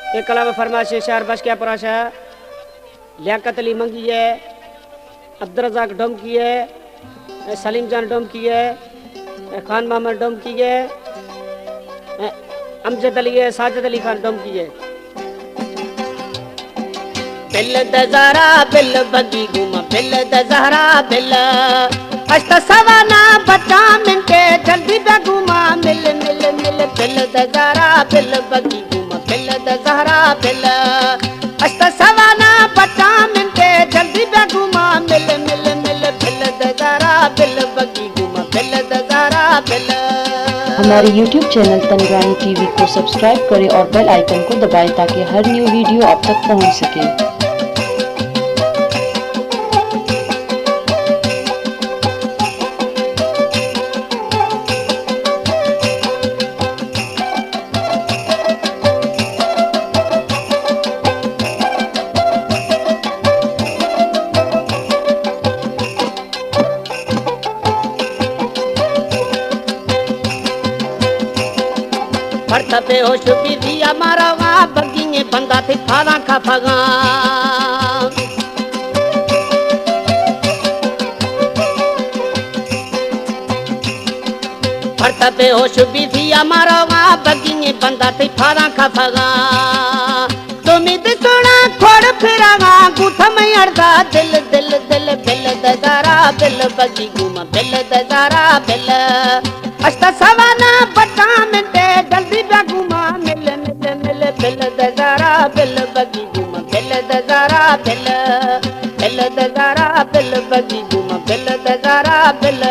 एक कलाम फरमाइश शार बश क्या पराशा लियाकत अली मंगी है, अब्दुल रज़ाक डोम की है, सलीम जान डोम की है, खान मोहम्मद डोम की है, अमजद अली है, साजिद अली खान डोम की है। बिल दज़हरा बिल बगी घुमा बिल दज़हरा बिल अष्ट सवाना बचा मिनटे जल्दी बेगुमा मिल मिल मिल बिल दज़हरा बिल बगी घुमा बिल दज़हरा बिल अष्ट सवाना बचा मिनटे जल्दी बेगुमा मिल मिल मिल बिल दज़हरा बिल बगी घुमा बिल दज़हरा बिल। हमारे YouTube चैनल तनिरानी टीवी को सब्सक्राइब करें और बेल आइकन को दबाएं ताकि हर न्यू वीडियो आप तक पहुंच सके। फर्त पे होश भी दिया मारा वहाँ बगिए बंदा थे फाला खा फगा फर्त पे होश भी दिया मारा वहाँ बगिए बंदा थे फाला खा फगा तुम्हें तो सोना खोड़ फिरागा गुठा में अड़दा दिल दिल दिल बिल दज़हरा बिल बगी घुमा बिल दज़हरा बिल अष्ट सवाना बचा मिनटे जल्दी बेगुमा मिल मिल मिल बिल दज़हरा बिल बगी घुमा बिल दज़हरा बिल बिल दज़हरा बिल बगी घुमा बिल दज़हरा बिल।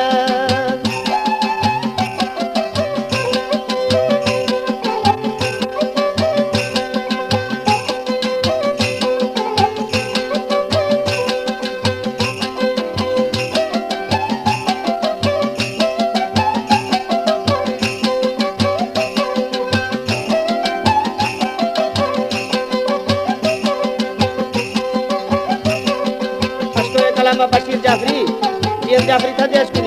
बशीर जाफरी जीएम जाफरी था देश की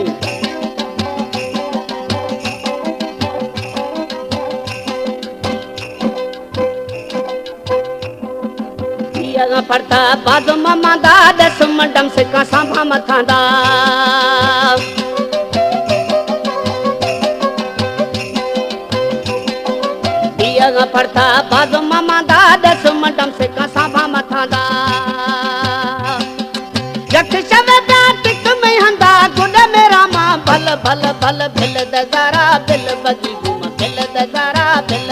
दिया पड़ता बाजू मामा दा दस मडम से कसा भामा थांदा दिया पड़ता बाजू मामा दा दस मडम से कसा भामा थांदा भल भल भल बिल दज़हरा बिल बगी घुमा बिल दज़हरा बिल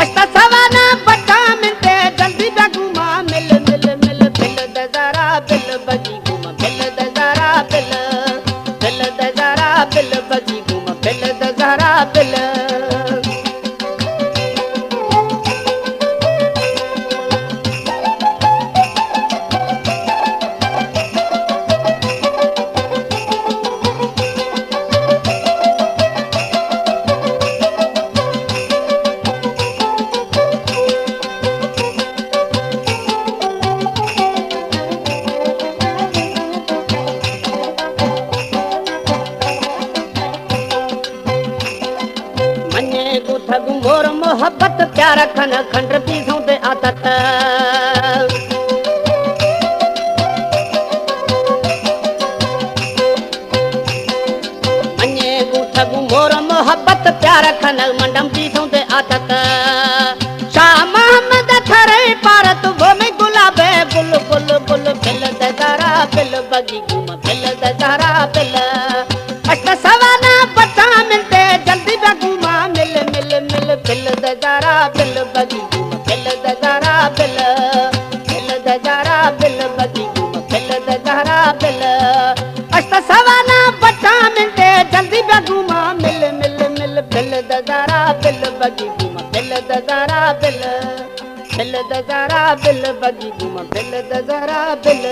अष्ट सवाना बचा मिनटे जल्दी बेगुमा मिल मिल मिल बिल दज़हरा बिल बगी घुमा बिल दज़हरा बिल बिल दज़हरा बिल बगी घुमा बिल दज़हरा बिल। मोर मोहब्बत प्यार खन खंड पीसों दे आदत मने गुठगु मोर मोहब्बत प्यार खन मंडम पीसों दे आदत शाह मोहम्मद थरे पारत वो में गुलाबे बुल बुल बुल बिल दज़हरा बिल बगी घुमा बिल दज़हरा बिल अष्ट सवाना बचा मिलते जल्दी बेगुमा मिल मिल मिल बिल दज़हरा बिल बगी घुमा बिल दज़हरा बिल बिल दज़हरा बिल बगी घुमा बिल दज़हरा बिल अष्ट सवाना बचा मिलते जल्दी बेगुमा मिल मिल मिल बिल दज़हरा बिल बगी घुमा बिल दज़हरा बिल बिल दज़हरा बिल बगी घुमा बिल दज़हरा बिल।